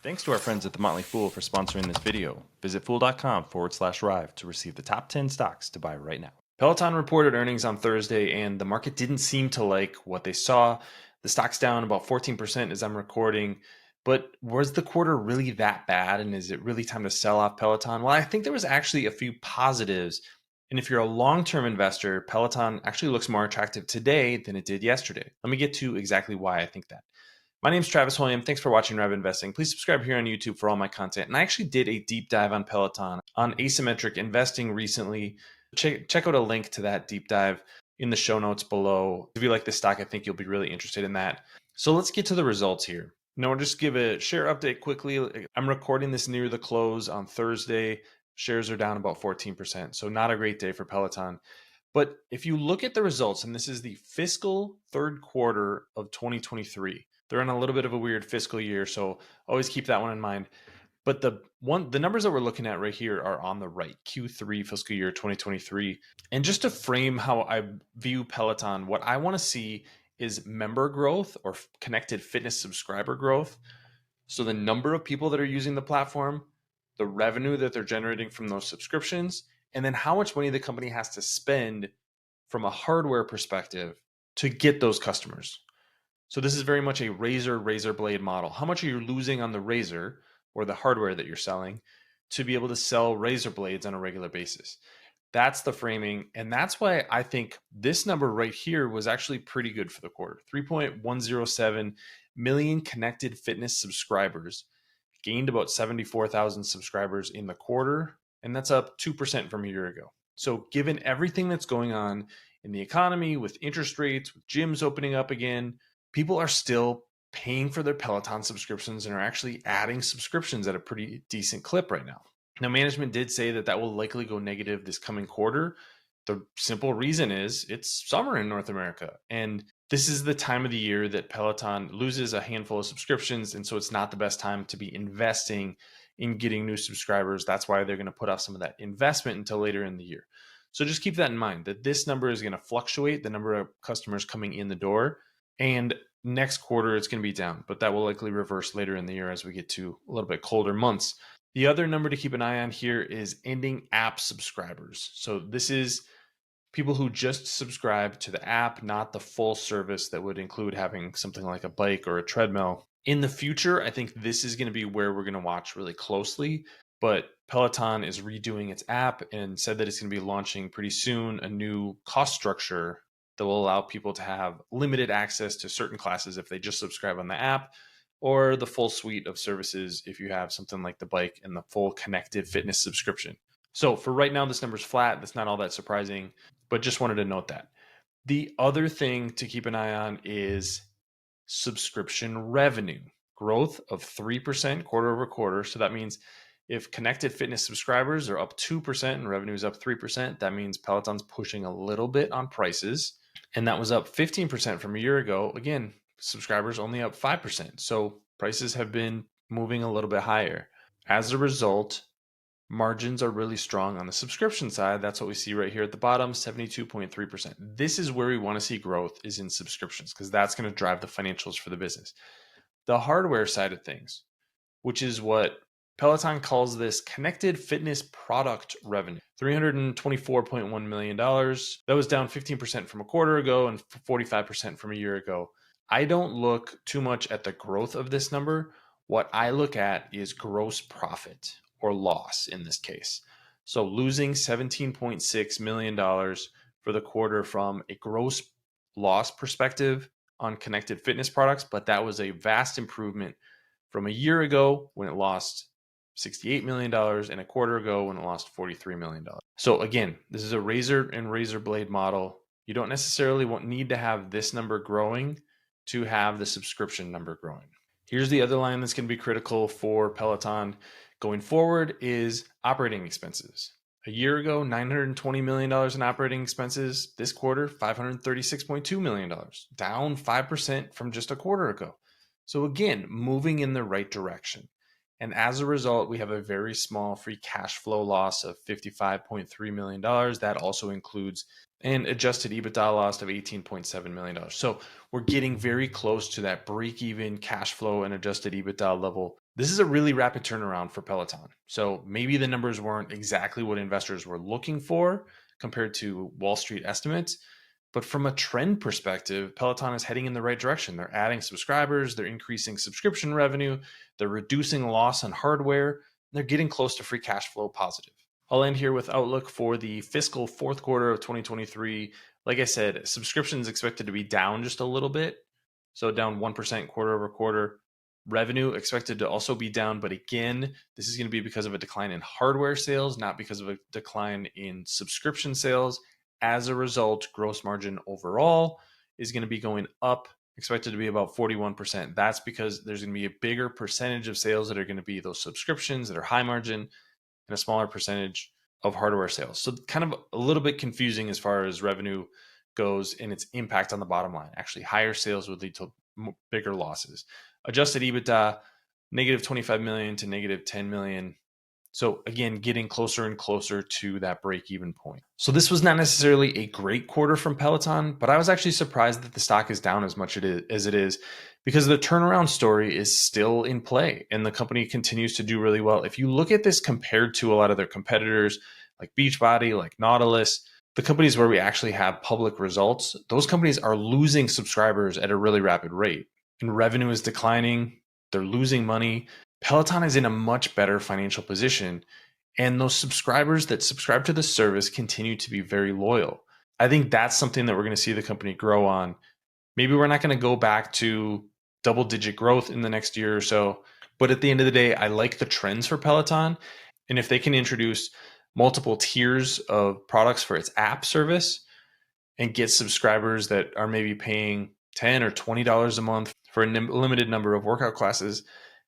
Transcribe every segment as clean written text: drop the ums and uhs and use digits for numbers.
Thanks to our friends at The Motley Fool for sponsoring this video. Visit fool.com/Rive to receive the top 10 stocks to buy right now. Peloton reported earnings on Thursday, and the market didn't seem to like what they saw. The stock's down about 14% as I'm recording. But was the quarter really that bad, and is it really time to sell off Peloton? Well, I think there was actually a few positives. And if you're a long-term investor, Peloton actually looks more attractive today than it did yesterday. Let me get to exactly why I think that. My name is Travis William. Thanks for watching Rev Investing. Please subscribe here on YouTube for all my content. And I actually did a deep dive on Peloton on asymmetric investing recently. Check out a link to that deep dive in the show notes below. If you like this stock, I think you'll be really interested in that. So let's get to the results here. Now, I'll just give a share update quickly. I'm recording this near the close on Thursday. Shares are down about 14%. So not a great day for Peloton. But if you look at the results, and this is the fiscal third quarter of 2023, they're in a little bit of a weird fiscal year, so always keep that one in mind. But the numbers that we're looking at right here are on the right, Q3 fiscal year 2023. And just to frame how I view Peloton, what I want to see is member growth or connected fitness subscriber growth. So the number of people that are using the platform, the revenue that they're generating from those subscriptions, and then how much money the company has to spend from a hardware perspective to get those customers. So this is very much a razor blade model. How much are you losing on the razor or the hardware that you're selling to be able to sell razor blades on a regular basis? That's the framing. And that's why I think this number right here was actually pretty good for the quarter. 3.107 million connected fitness subscribers, gained about 74,000 subscribers in the quarter. And that's up 2% from a year ago. So given everything that's going on in the economy with interest rates, with gyms opening up again, people are still paying for their Peloton subscriptions and are actually adding subscriptions at a pretty decent clip right now. Now, management did say that will likely go negative this coming quarter. The simple reason is it's summer in North America, and this is the time of the year that Peloton loses a handful of subscriptions, and so it's not the best time to be investing in getting new subscribers. That's why they're going to put off some of that investment until later in the year. So just keep that in mind, that this number is going to fluctuate, the number of customers coming in the door. And next quarter, it's going to be down, but that will likely reverse later in the year as we get to a little bit colder months. The other number to keep an eye on here is ending app subscribers. So this is people who just subscribe to the app, not the full service that would include having something like a bike or a treadmill. In the future, I think this is going to be where we're going to watch really closely. But Peloton is redoing its app and said that it's going to be launching pretty soon a new cost structure that will allow people to have limited access to certain classes if they just subscribe on the app, or the full suite of services if you have something like the bike and the full connected fitness subscription. So for right now, this number's flat. That's not all that surprising, but just wanted to note that. The other thing to keep an eye on is subscription revenue growth of 3% quarter over quarter. So that means if connected fitness subscribers are up 2% and revenue is up 3%, that means Peloton's pushing a little bit on prices. And that was up 15% from a year ago. Again, subscribers only up 5%. So prices have been moving a little bit higher. As a result, margins are really strong on the subscription side. That's what we see right here at the bottom, 72.3%. This is where we want to see growth, is in subscriptions, because that's going to drive the financials for the business. The hardware side of things, which is what Peloton calls this connected fitness product revenue, $324.1 million. That was down 15% from a quarter ago and 45% from a year ago. I don't look too much at the growth of this number. What I look at is gross profit or loss in this case. So losing $17.6 million for the quarter from a gross loss perspective on connected fitness products, but that was a vast improvement from a year ago when it lost $68 million and a quarter ago when it lost $43 million. So again, this is a razor and razor blade model. You don't necessarily need to have this number growing to have the subscription number growing. Here's the other line that's going to be critical for Peloton going forward is operating expenses. A year ago, $920 million in operating expenses. This quarter, $536.2 million, down 5% from just a quarter ago. So again, moving in the right direction. And as a result, we have a very small free cash flow loss of $55.3 million. That also includes an adjusted EBITDA loss of $18.7 million. So we're getting very close to that break-even cash flow and adjusted EBITDA level This is a really rapid turnaround for Peloton. So maybe the numbers weren't exactly what investors were looking for compared to Wall Street estimates. But from a trend perspective, Peloton is heading in the right direction. They're adding subscribers, they're increasing subscription revenue, they're reducing loss on hardware, and they're getting close to free cash flow positive. I'll end here with outlook for the fiscal fourth quarter of 2023. Like I said, subscriptions expected to be down just a little bit. So down 1% quarter over quarter. Revenue expected to also be down, but again, this is going to be because of a decline in hardware sales, not because of a decline in subscription sales. As a result, gross margin overall is going to be going up, expected to be about 41%. That's because there's going to be a bigger percentage of sales that are going to be those subscriptions that are high margin and a smaller percentage of hardware sales. So kind of a little bit confusing as far as revenue goes and its impact on the bottom line. Actually, higher sales would lead to bigger losses. Adjusted EBITDA, negative 25 million to negative 10 million. So again, getting closer and closer to that break-even point. So this was not necessarily a great quarter from Peloton, but I was actually surprised that the stock is down as much as it is because the turnaround story is still in play and the company continues to do really well. If you look at this compared to a lot of their competitors like Beachbody, like Nautilus, the companies where we actually have public results, those companies are losing subscribers at a really rapid rate and revenue is declining. They're losing money. Peloton is in a much better financial position, and those subscribers that subscribe to the service continue to be very loyal. I think that's something that we're going to see the company grow on. Maybe we're not going to go back to double-digit growth in the next year or so, but at the end of the day, I like the trends for Peloton, and if they can introduce multiple tiers of products for its app service and get subscribers that are maybe paying $10 or $20 a month for a limited number of workout classes,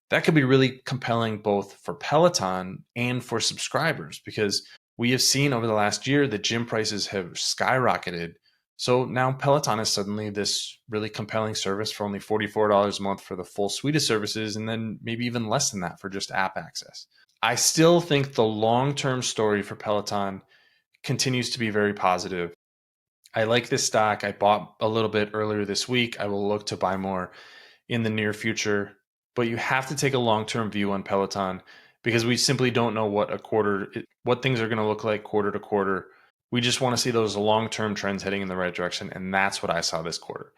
that could be really compelling both for Peloton and for subscribers because we have seen over the last year that gym prices have skyrocketed. So now Peloton is suddenly this really compelling service for only $44 a month for the full suite of services, and then maybe even less than that for just app access. I still think the long-term story for Peloton continues to be very positive. I like this stock. I bought a little bit earlier this week. I will look to buy more in the near future, but you have to take a long-term view on Peloton because we simply don't know what things are going to look like quarter to quarter. We just want to see those long-term trends heading in the right direction, and that's what I saw this quarter.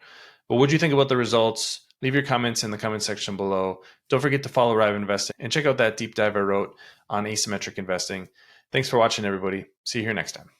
But what do you think about the results? Leave your comments in the comment section below. Don't forget to follow Rive Investing and check out that deep dive I wrote on asymmetric investing. Thanks for watching, everybody. See you here next time.